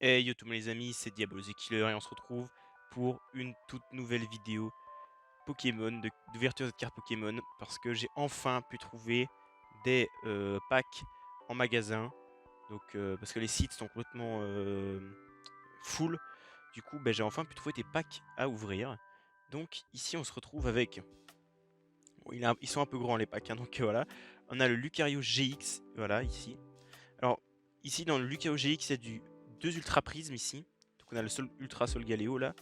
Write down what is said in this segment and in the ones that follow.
Hey yo tout le monde les amis, c'est Diablo the Killer et on se retrouve pour une toute nouvelle vidéo Pokémon, d'ouverture de cartes Pokémon, parce que j'ai enfin pu trouver des packs en magasin, donc parce que les sites sont complètement full, du coup j'ai enfin pu trouver des packs à ouvrir. Donc ici on se retrouve avec, bon, ils sont un peu grands les packs, hein, donc voilà, on a le Lucario GX, voilà ici. Alors, ici, dans le Lucario GX, il y a deux Ultra Prismes ici. Donc, on a le Sol, Ultra Sol Galeo là.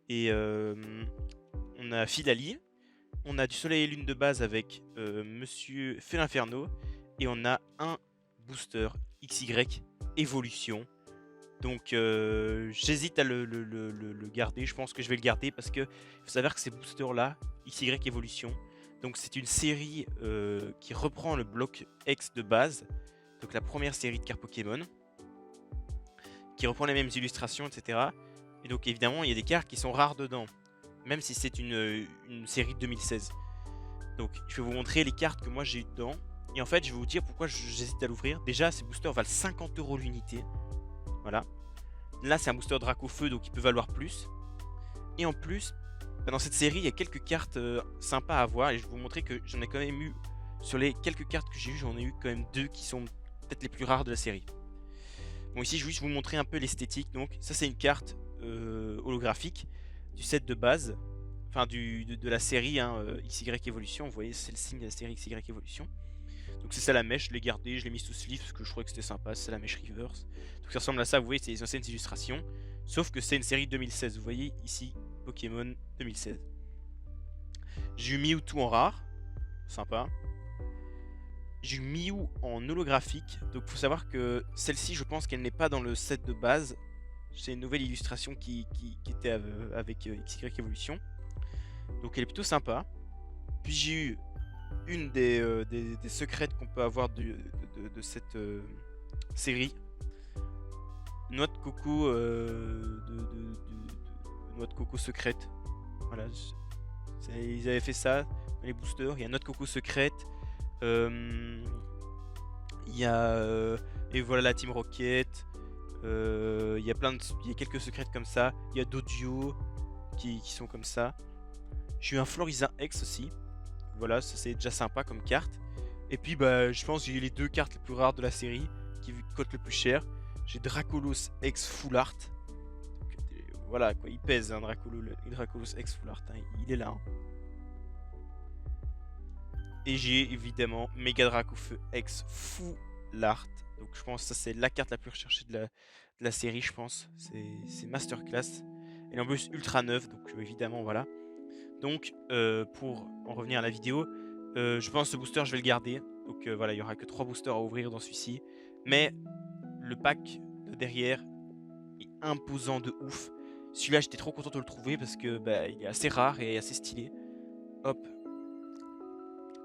Et on a Philali. On a du Soleil et Lune de base avec Monsieur Felinferno. Et on a un booster XY Évolution. Donc, j'hésite à le garder. Je pense que je vais le garder parce que il faut savoir que ces boosters là, XY Évolution, donc c'est une série qui reprend le bloc X de base. Donc, la première série de cartes Pokémon, qui reprend les mêmes illustrations, etc. Et donc évidemment, il y a des cartes qui sont rares dedans, même si c'est une série de 2016. Donc je vais vous montrer les cartes que moi j'ai eu dedans. Et en fait, je vais vous dire pourquoi j'hésite à l'ouvrir. Déjà, ces boosters valent 50 € l'unité. Voilà. Là, c'est un booster Dracofeu, donc il peut valoir plus. Et en plus, dans cette série, il y a quelques cartes sympas à voir. Et je vais vous montrer que j'en ai quand même eu, sur les quelques cartes que j'ai eues, j'en ai eu quand même deux qui sont peut-être les plus rares de la série. Bon, ici, je vais juste vous montrer un peu l'esthétique. Donc, ça, c'est une carte holographique du set de base, enfin de la série hein, XY Evolution. Vous voyez, c'est le signe de la série XY Evolution. Donc, c'est ça la mèche. Je l'ai gardé, je l'ai mis sous sleeve parce que je trouvais que c'était sympa. C'est la mèche reverse. Donc, ça ressemble à ça. Vous voyez, c'est les anciennes illustrations. Sauf que c'est une série 2016. Vous voyez ici, Pokémon 2016. J'ai eu Mewtwo en rare. Sympa. J'ai eu Mew en holographique, donc il faut savoir que celle-ci, je pense qu'elle n'est pas dans le set de base. C'est une nouvelle illustration qui était avec XY Evolution. Donc elle est plutôt sympa. Puis j'ai eu une des secrètes qu'on peut avoir de cette série. Noix de coco, noix de coco secrète. Voilà, ils avaient fait ça dans les boosters. Il y a noix de coco secrète. Il y a et voilà la Team Rocket. Il y a il y a quelques secrets comme ça. Il y a d'audio qui sont comme ça. J'ai eu un Floriza X aussi. Voilà, ça c'est déjà sympa comme carte. Et puis bah je pense que j'ai eu les deux cartes les plus rares de la série qui coûtent le plus cher. J'ai Dracolos X Full Art. Donc, voilà quoi, il pèse un Dracolos X Full Art. Hein, il est là. Hein. Et j'ai évidemment Mega Dracofeu X Full Art. Donc je pense que ça c'est la carte la plus recherchée de la série, je pense. C'est Masterclass. Et en plus ultra neuf, donc évidemment voilà. Donc pour en revenir à la vidéo, je pense que ce booster je vais le garder. Donc voilà, il y aura que 3 boosters à ouvrir dans celui-ci. Mais le pack de derrière est imposant de ouf. Celui-là j'étais trop content de le trouver parce que bah, il est assez rare et assez stylé. Hop,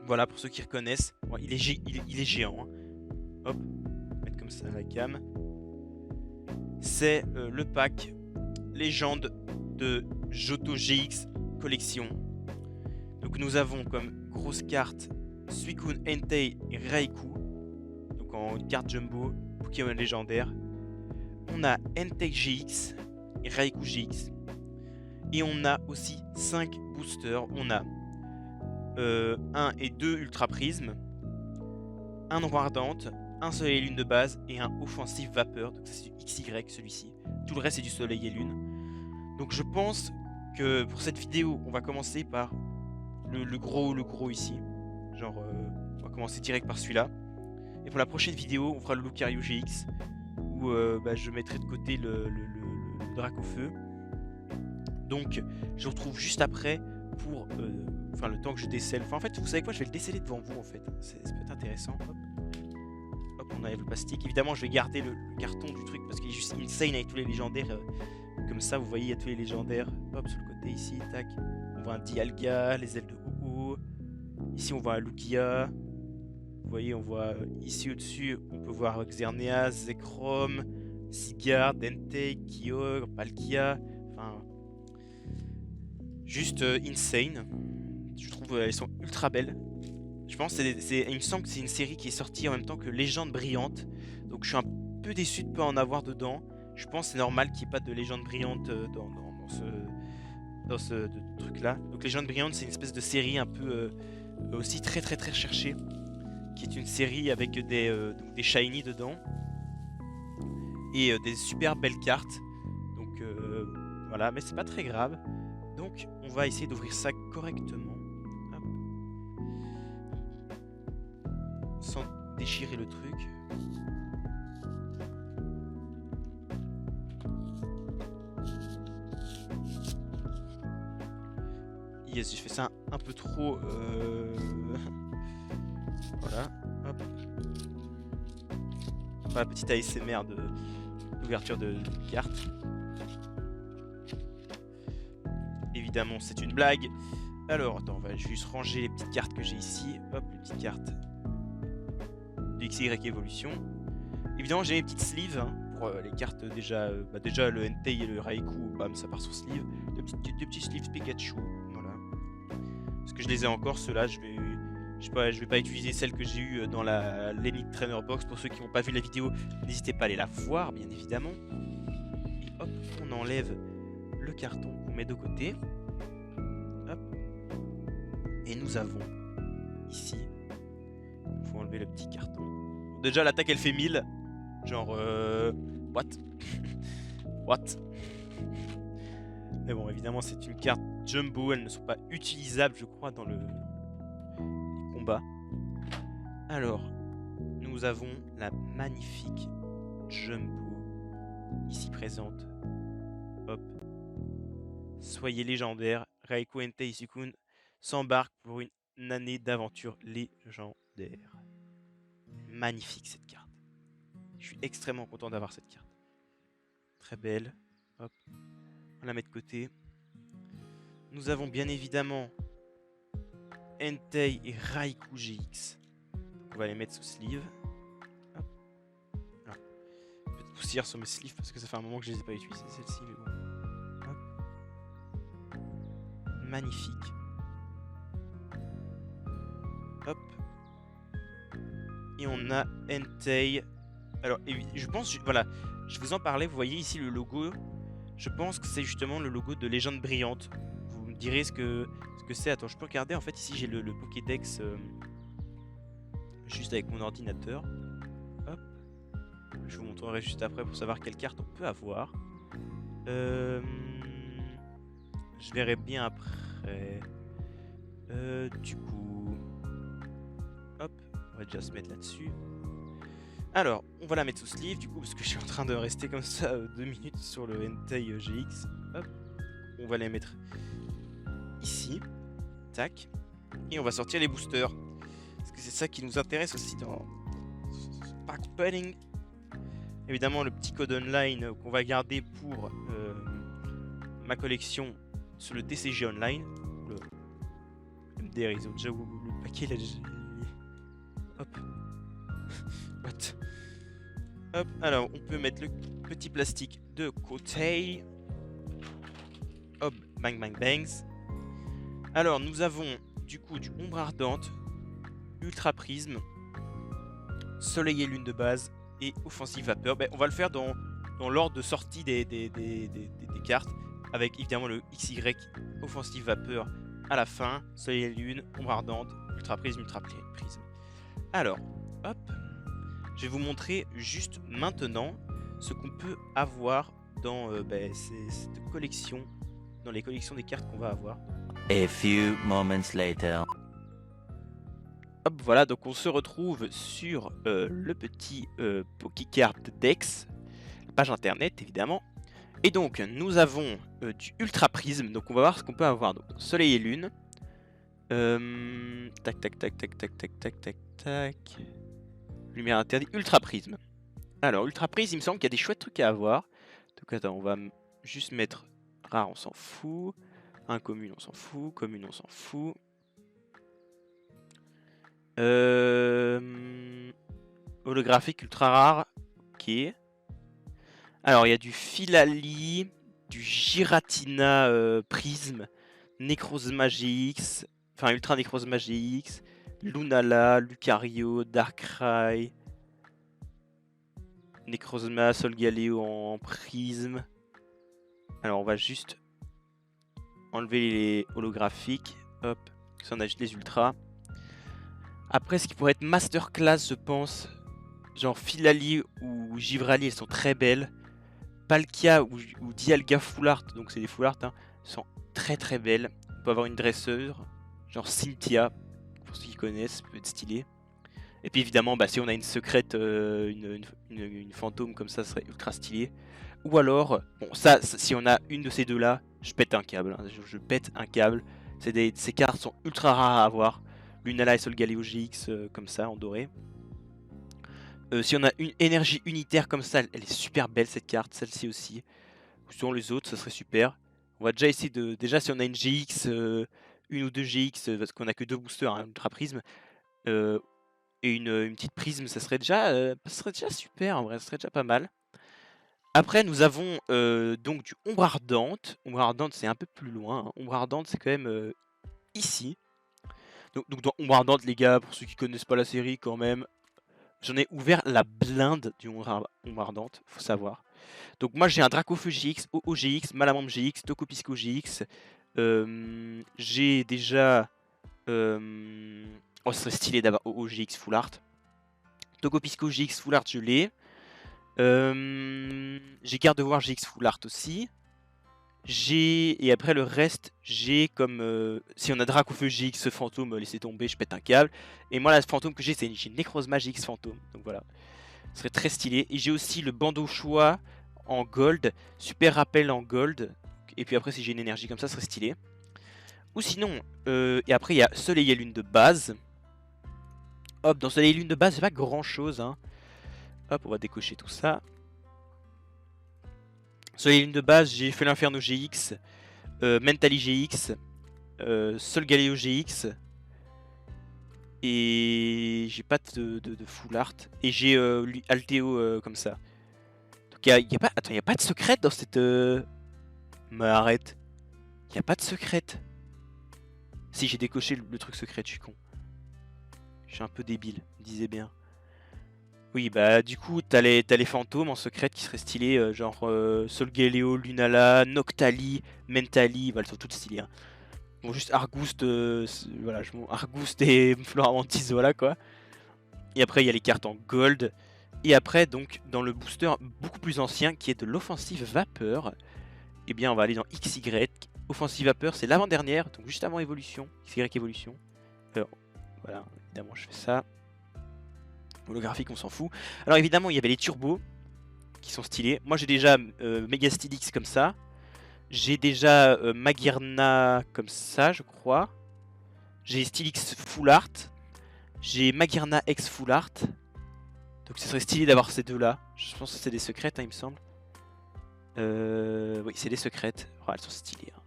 voilà pour ceux qui reconnaissent. Bon, il est géant. Hein. Hop, mettre comme ça la cam. C'est le pack légende de Johto GX Collection. Donc nous avons comme grosse carte Suicune Entei et Raikou. Donc en carte jumbo, Pokémon légendaire. On a Entei GX et Raikou GX. Et on a aussi 5 boosters. On a 1 et 2 Ultra Prisme, un Noir Ardente, un Soleil et Lune de base et un Offensif Vapeur. Donc c'est du XY celui-ci. Tout le reste c'est du Soleil et Lune. Donc je pense que pour cette vidéo, on va commencer par le gros ici. Genre, on va commencer direct par celui-là. Et pour la prochaine vidéo, on fera le Lucario GX où bah, je mettrai de côté le Dracofeu. Donc je vous retrouve juste après pour enfin le temps que je décèle. Enfin en fait vous savez quoi, je vais le déceler devant vous en fait. Ça peut être intéressant. Hop. Hop, on enlève le plastique. Évidemment je vais garder le carton du truc parce qu'il est juste insane avec tous les légendaires. Comme ça vous voyez il y a tous les légendaires. Hop sur le côté ici, tac. On voit un Dialga, les ailes de Ho-Oh. Ici on voit un Lugia. Vous voyez on voit ici au-dessus on peut voir Xerneas, Zekrom, Sigard, Entei, Kyogre, Palkia. Enfin juste insane. Je trouve elles sont ultra belles. Je pense il me semble que c'est une série qui est sortie en même temps que Légende Brillante. Donc je suis un peu déçu de ne pas en avoir dedans. Je pense que c'est normal qu'il n'y ait pas de légende brillante dans ce truc-là. Donc Légende brillante, c'est une espèce de série un peu aussi très très très recherchée, qui est une série avec donc des shiny dedans et des super belles cartes. Donc voilà, mais c'est pas très grave. Donc on va essayer d'ouvrir ça correctement. Hop. Sans déchirer le truc. Yes, j'ai fait ça un peu trop. Voilà. Hop. Voilà, petite ASMR d'ouverture de carte. Évidemment, c'est une blague. Alors, attends, on va juste ranger les petites cartes que j'ai ici. Hop, les petites cartes de XY Evolution. Évidemment, j'ai mes petites sleeves hein, pour les cartes déjà. Déjà, le Entei et le Raikou, bam, ça part sur sleeve. Deux petits sleeves Pikachu. Voilà. Parce que je les ai encore, ceux-là, je vais pas utiliser celles que j'ai eues dans la l'Enix Trainer Box. Pour ceux qui n'ont pas vu la vidéo, n'hésitez pas à aller la voir, bien évidemment. Et hop, on enlève le carton qu'on met de côté. Hop. Et nous avons ici, il faut enlever le petit carton. Déjà, l'attaque elle fait 1000. Genre, what? What? Mais bon, évidemment, c'est une carte jumbo. Elles ne sont pas utilisables, je crois, dans les combats. Alors, nous avons la magnifique jumbo ici présente. Hop. Soyez légendaire. Raikou Entei Sukun s'embarque pour une année d'aventure légendaire. Magnifique cette carte. Je suis extrêmement content d'avoir cette carte. Très belle. Hop. On la met de côté. Nous avons bien évidemment Entei et Raikou GX. On va les mettre sous sleeve. Hop. Ah. Un peu de poussière sur mes sleeves parce que ça fait un moment que je les ai pas utilisées celles-ci. Mais bon. Hop. Magnifique. Hop. Et on a Entei. Alors, je pense, voilà, je vous en parlais, vous voyez ici le logo. Je pense que c'est justement le logo de Légende brillante. Vous me direz ce que c'est. Attends, je peux regarder. En fait, ici, j'ai le Pokédex juste avec mon ordinateur. Hop. Je vous montrerai juste après pour savoir quelle carte on peut avoir. Je verrai bien après. Du coup... Hop, on va déjà se mettre là-dessus. Alors, on va la mettre sous sleeve du coup, parce que je suis en train de rester comme ça 2 minutes sur le Entei GX. Hop, on va les mettre ici. Tac. Et on va sortir les boosters. Parce que c'est ça qui nous intéresse aussi dans ce pack opening. Évidemment, le petit code online qu'on va garder pour ma collection sur le TCG Online. Le MDR, ils ont déjà le paquet là. Hop. What? Hop, alors on peut mettre le petit plastique de côté. Hop, bang bang bangs. Alors nous avons du coup du ombre ardente, ultra prisme, soleil et lune de base et offensive vapeur. Ben, on va le faire dans l'ordre de sortie des cartes, avec évidemment le XY offensive vapeur à la fin, soleil et lune, ombre ardente, ultra prisme. Alors, hop. Je vais vous montrer juste maintenant ce qu'on peut avoir dans cette collection, dans les collections des cartes qu'on va avoir. A few moments later. Hop, voilà, donc on se retrouve sur le petit Pokécard Dex, la page internet évidemment. Et donc nous avons du Ultra Prisme, donc on va voir ce qu'on peut avoir. Donc Soleil et Lune. Tac tac tac tac tac tac tac tac tac. Lumière interdite, Ultra Prisme. Alors, Ultra Prisme, il me semble qu'il y a des chouettes trucs à avoir. Donc, attends, on va juste mettre rare, on s'en fout. Incommune, on s'en fout. Commune, on s'en fout. Holographique, ultra rare. Ok. Alors, il y a du Philali, du Giratina Prisme, Necrozma GX, enfin Ultra Necrozma GX, Lunala, Lucario, Darkrai, Necrozma, Solgaleo en prisme. Alors on va juste enlever les holographiques. Hop, ça on a juste les ultras. Après ce qui pourrait être masterclass je pense. Genre Philali ou Givrali, elles sont très belles. Palkia ou Dialga Full Art, donc c'est des Full Art, hein, sont très très belles. On peut avoir une dresseur, genre Cynthia, pour ceux qui connaissent, ça peut être stylé. Et puis évidemment, bah, si on a une secrète, une fantôme comme ça serait ultra stylé. Ou alors, bon ça si on a une de ces deux là, je pète un câble, hein, je pète un câble. Ces cartes sont ultra rares à avoir. Lunala et Solgaleo GX comme ça en doré. Si on a une énergie unitaire comme ça, elle est super belle cette carte, celle-ci aussi. Ou sinon les autres, ça serait super. On va déjà essayer de... Déjà si on a une GX, une ou deux GX, parce qu'on a que deux boosters, un ultra prisme, et une petite prisme, ça serait déjà super en vrai, ça serait déjà pas mal. Après nous avons donc du Ombre Ardente. Ombre Ardente c'est un peu plus loin, hein. Ombre Ardente c'est quand même ici. Donc dans Ombre Ardente les gars, pour ceux qui connaissent pas la série quand même, j'en ai ouvert la blinde du Ombre Ardente, faut savoir. Donc moi j'ai un Dracofeu GX, OOGX, Malamambe GX, Tokopisco GX. J'ai déjà... Oh, ce serait stylé d'avoir OOGX Full Art. Tokopisco GX Full Art, je l'ai. J'ai Gardevoir GX Full Art aussi. Et après le reste, j'ai comme... si on a Dracofeu GX Fantôme, laissez tomber, je pète un câble. Et moi la fantôme que j'ai, c'est une Necrozma GX Fantôme. Donc voilà. Ce serait très stylé. Et j'ai aussi le bandeau choix en gold, super rappel en gold. Et puis après, si j'ai une énergie comme ça, ce serait stylé. Ou sinon, et après, il y a Soleil et Lune de base. Hop, dans Soleil et Lune de base, c'est pas grand chose. Hein. Hop, on va décocher tout ça. Soleil et Lune de base, j'ai fait l'Inferno GX, Mentali GX, Solgaleo GX. Et j'ai pas de full art. Et j'ai Alteo comme ça. Donc y a pas... Attends, il n'y a pas de secret dans cette... Mais arrête. Il n'y a pas de secret. Si j'ai décoché le truc secret, je suis con. Je suis un peu débile, disais bien. Oui, bah du coup, t'as les fantômes en secret qui seraient stylés, genre Solgaleo, Lunala, Noctali, Mentali, bah, elles sont toutes stylées. Hein. Bon, juste Argoost, voilà, Argoost et Floramantis, voilà quoi. Et après, il y a les cartes en gold. Et après, donc, dans le booster beaucoup plus ancien qui est de l'offensive vapeur, eh bien, on va aller dans XY. Offensive vapeur, c'est l'avant-dernière, donc juste avant évolution. XY évolution. Voilà, évidemment, je fais ça. Holographique, on s'en fout. Alors, évidemment, il y avait les turbos qui sont stylés. Moi, j'ai déjà Mega Stylix comme ça. J'ai déjà Magirna comme ça, je crois. J'ai Stylix Full Art. J'ai Magirna X Full Art. Donc, ce serait stylé d'avoir ces deux-là. Je pense que c'est des secrètes, hein, il me semble. Oui, c'est des secrètes. Oh, elles sont stylées. Hein.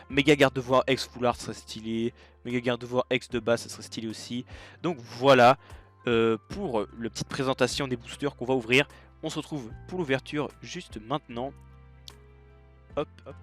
Méga Gardevoir X Full Art serait stylé. Méga Gardevoir X de base, ça serait stylé aussi. Donc voilà pour la petite présentation des boosters qu'on va ouvrir. On se retrouve pour l'ouverture juste maintenant. Hop, hop.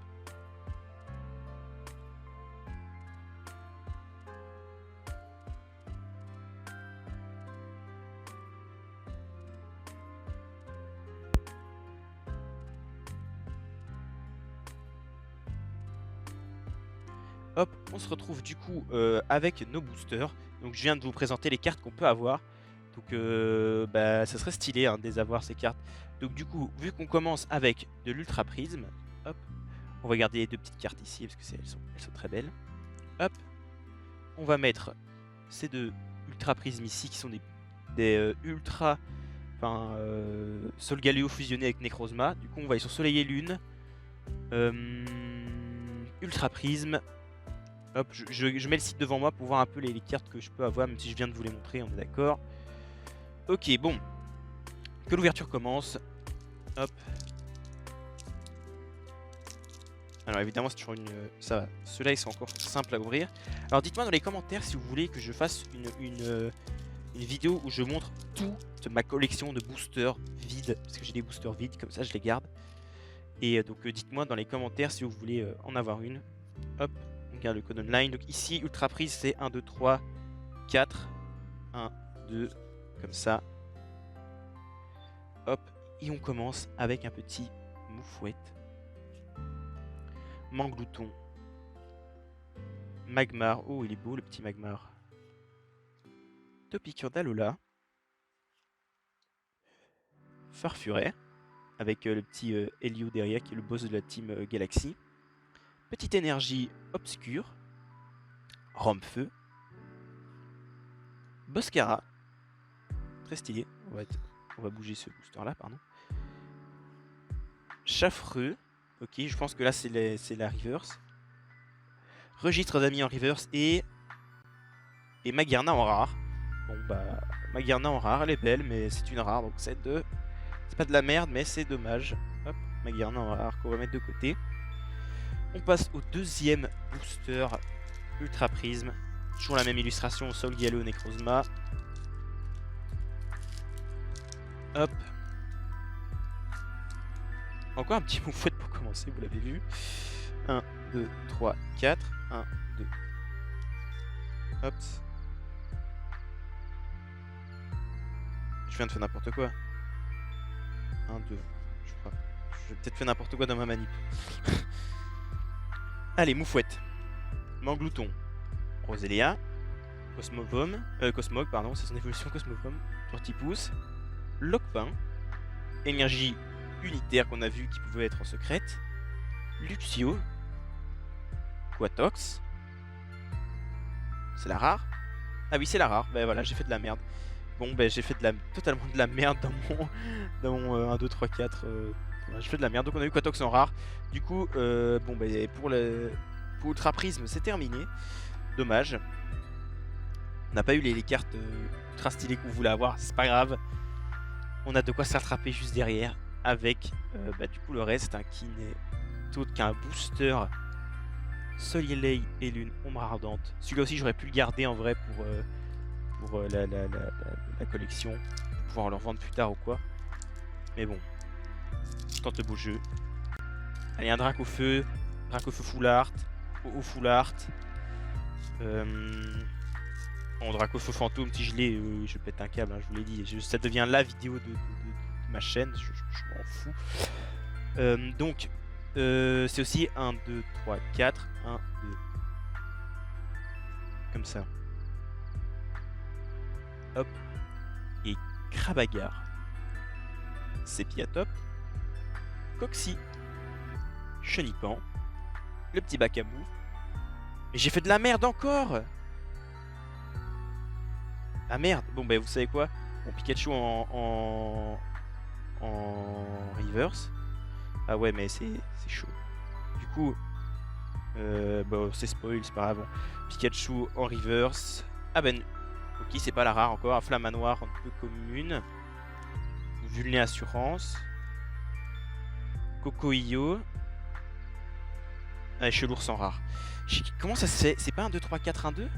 Hop, on se retrouve du coup avec nos boosters. Donc je viens de vous présenter les cartes qu'on peut avoir. Donc bah, ça serait stylé hein, de les avoir ces cartes. Donc du coup, vu qu'on commence avec de l'ultra prisme, hop, on va garder les deux petites cartes ici parce que elles sont très belles. Hop, on va mettre ces deux ultra prismes ici qui sont des ultra, enfin Solgaleo fusionné avec Necrozma. Du coup, on va aller sur Soleil et Lune, ultra prisme. Hop, je mets le site devant moi pour voir un peu les cartes que je peux avoir, même si je viens de vous les montrer, on est d'accord. Ok, bon. Que l'ouverture commence. Hop. Alors évidemment, c'est toujours une... Ça va. Ceux-là, ils sont encore simples à ouvrir. Alors dites-moi dans les commentaires si vous voulez que je fasse une vidéo où je montre toute ma collection de boosters vides. Parce que j'ai des boosters vides, comme ça je les garde. Et donc dites-moi dans les commentaires si vous voulez en avoir une. Hop. On garde le code online. Donc ici, Ultra Prise, c'est 1, 2, 3, 4. 1, 2, comme ça. Hop, et on commence avec un petit moufouette. Manglouton. Magmar. Oh, il est beau le petit Magmar. Topiqûre d'Alola. Farfuret. Avec le petit Helio derrière qui est le boss de la team Galaxy. Petite énergie obscure. Rampfeu. Boscara. Très stylé. On va bouger ce booster là, pardon. Chaffreux. Ok, je pense que là c'est la reverse. Registre d'amis en reverse et Magarna en rare. Bon bah Magarna en rare, elle est belle mais c'est une rare donc c'est pas de la merde mais c'est dommage. Hop, Magarna en rare qu'on va mettre de côté. On passe au deuxième booster Ultra Prisme. Toujours la même illustration, Sol Gallo Necrozma. Hop. Encore un petit moufouette pour commencer, vous l'avez vu. 1, 2, 3, 4. 1, 2. Hop. Je viens de faire n'importe quoi. 1, 2. Je crois. J'ai peut-être fait n'importe quoi dans ma manip. Allez, moufouette. Manglouton. Roselia. Cosmog, pardon, c'est son évolution Cosmovom. Tortipousse. Lockpin. Énergie unitaire qu'on a vu qui pouvait être en secrète. Luxio. Quatox. C'est la rare? Ah oui, c'est la rare. Ben voilà, j'ai fait de la merde. Bon, ben j'ai fait totalement de la merde dans mon 1, 2, 3, 4. J'ai fait de la merde. Donc on a eu Quatox en rare. Du coup, bon, ben pour Ultra Prisme, c'est terminé. Dommage. On n'a pas eu les cartes ultra stylées qu'on voulait avoir. C'est pas grave. On a de quoi se rattraper juste derrière. Avec du coup le reste, qui n'est autre qu'un booster Soleil et Lune Ombre Ardente. Celui-là aussi j'aurais pu le garder en vrai pour la collection, pour pouvoir le revendre plus tard ou quoi. Mais bon, je tente le beau jeu. Allez, un Dracofeu Full Art, au Full Art. En Dracofeu Fantôme, si je l'ai, je pète un câble, je vous l'ai dit. Ça devient la vidéo de ma chaîne, je m'en fous. Donc, c'est aussi 1, 2, 3, 4. 1, 2. Comme ça. Hop. Et Krabagar. Sépiatop. Coxy. Chenipan. Le petit bac à bouffe. Mais j'ai fait de la merde encore! Ah merde! Bon bah vous savez quoi? Bon, Pikachu en reverse. Ah ouais mais c'est chaud. Du coup, c'est spoil, c'est pas grave. Bon. Pikachu en reverse. Ah ben, ok, c'est pas la rare encore. Un Flammanoir un peu commune. Vulné Assurance. Cocoio. Ah, Chelours en rare. Comment ça se fait? C'est pas un 2, 3, 4, 1, 2?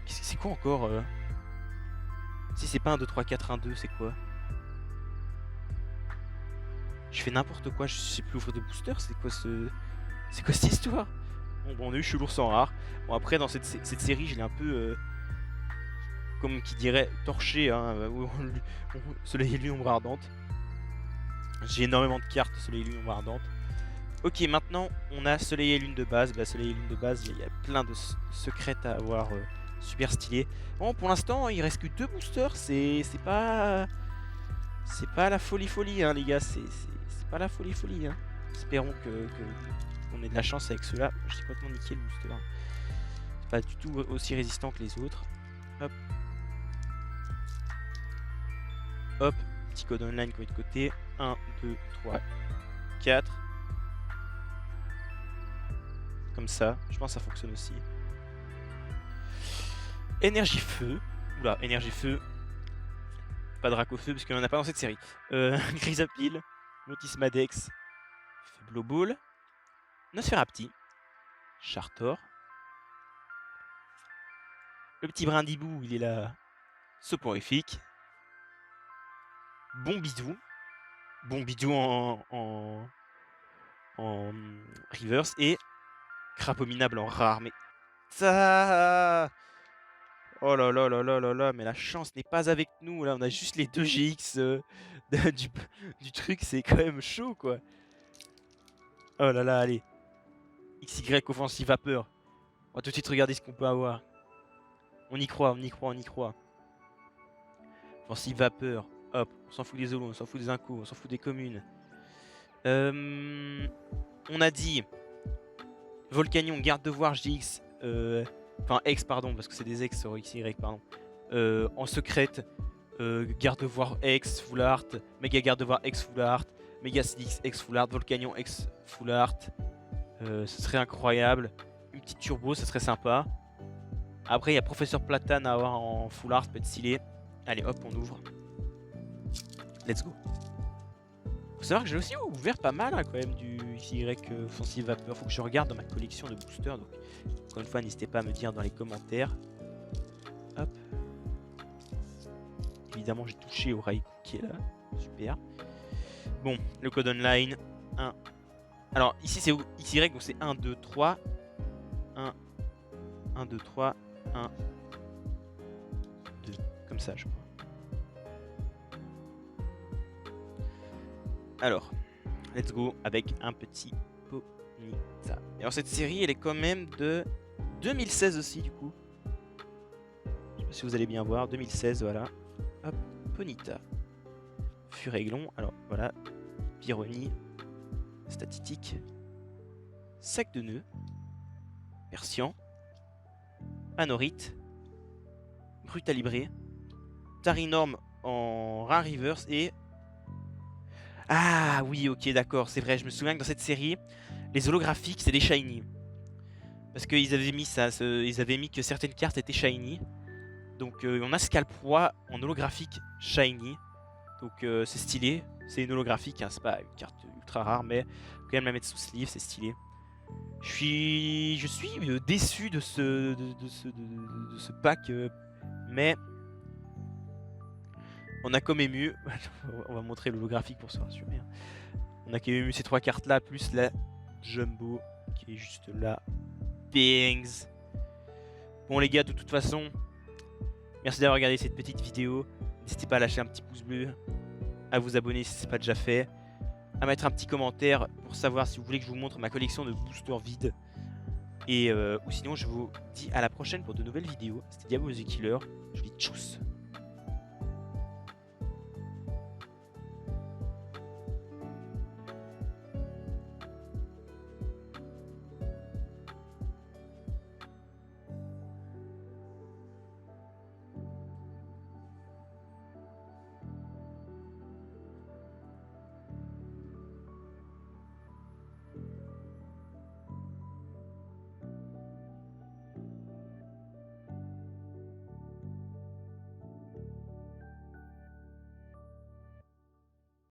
C'est quoi encore Si c'est pas un 2, 3, 4, 1, 2, c'est quoi? Je fais n'importe quoi, je sais plus ouvrir de booster, c'est quoi cette histoire? Bon, on a eu Chelours en rare. Bon, après, dans cette série, je l'ai un peu, comme qui dirait, torché, Soleil et Lune Ombre Ardente. J'ai énormément de cartes Soleil et Lune Ombre Ardente. Ok, maintenant, on a Soleil et Lune de base. Bah, Soleil et Lune de base, il y a plein de secrets à avoir, super stylé. Bon, pour l'instant, il reste que 2 boosters, c'est pas la folie, hein, les gars, c'est pas la folie, hein. Espérons qu'on ait de la chance avec ceux-là. J'ai complètement niqué le booster. C'est pas du tout aussi résistant que les autres. Hop. Hop. Petit code online qu'on met de côté. 1, 2, 3, 4. Comme ça. Je pense que ça fonctionne aussi. Énergie feu. Oula, énergie feu. Pas Dracofeu parce qu'il n'y en a pas dans cette série. Grisapile. Motismadex. Blowball. Nosferapti. Chartor. Le petit Brindibou, il est là. Soporifique. Bombidou. Bombidou en reverse. Et Crapominable en rare. Mais ça... Oh là là là là là là, mais la chance n'est pas avec nous là, on a juste les 2 GX du du truc, c'est quand même chaud quoi. Oh là là, allez. XY offensive vapeur. On va tout de suite regarder ce qu'on peut avoir. On y croit, on y croit, on y croit. Offensive vapeur. Hop, on s'en fout des zolos, on s'en fout des incos, on s'en fout des communes. On a dit Volcanion, garde de voir GX. Enfin, X, pardon, parce que c'est des X sur XY, pardon. En secrète, garde de voir X, full art. Méga garde de voir X, full art. Méga Slix, X, full art. Volcanion, X, full art. Ce serait incroyable. Une petite turbo, ça serait sympa. Après, il y a Professeur Platane à avoir en full art, peut être stylé. Allez, hop, on ouvre. Let's go. Faut savoir que j'ai aussi ouvert pas mal hein, quand même du XY Offensive Vapeur. Faut que je regarde dans ma collection de boosters. Donc, encore une fois, n'hésitez pas à me dire dans les commentaires. Hop. Évidemment, j'ai touché au Raikou qui est là. Super. Bon, le code online. 1. Alors, ici, c'est XY, donc c'est 1, 2, 3. 1, 1, 2, 3. 1, 2. Comme ça, je crois. Alors, let's go avec un petit Ponyta. Et alors, cette série, elle est quand même de 2016 aussi, du coup. Je sais pas si vous allez bien voir. 2016, voilà. Hop, Ponyta. Furéglon. Alors, voilà. Pyronie. Statistique. Sac de nœuds. Persian. Anorite. Brutalibré. Tarinorm en rare reverse et... Ah oui, ok, d'accord, c'est vrai. Je me souviens que dans cette série, les holographiques, c'est des shiny. Parce qu'ils avaient mis ça, ils avaient mis que certaines cartes étaient shiny. Donc on a Scalproie en holographique shiny. Donc c'est stylé. C'est une holographique, hein, c'est pas une carte ultra rare, mais quand même la mettre sous sleeve, c'est stylé. Je suis déçu de ce pack, mais on a comme ému, on va montrer l'holographique pour se rassurer. On a quand même ému ces 3 cartes là, plus la Jumbo qui est juste là. Bings. Bon les gars, de toute façon, merci d'avoir regardé cette petite vidéo. N'hésitez pas à lâcher un petit pouce bleu, à vous abonner si ce n'est pas déjà fait, à mettre un petit commentaire pour savoir si vous voulez que je vous montre ma collection de boosters vides. Et ou sinon, je vous dis à la prochaine pour de nouvelles vidéos. C'était Diabo the Killer. Je vous dis tchuss.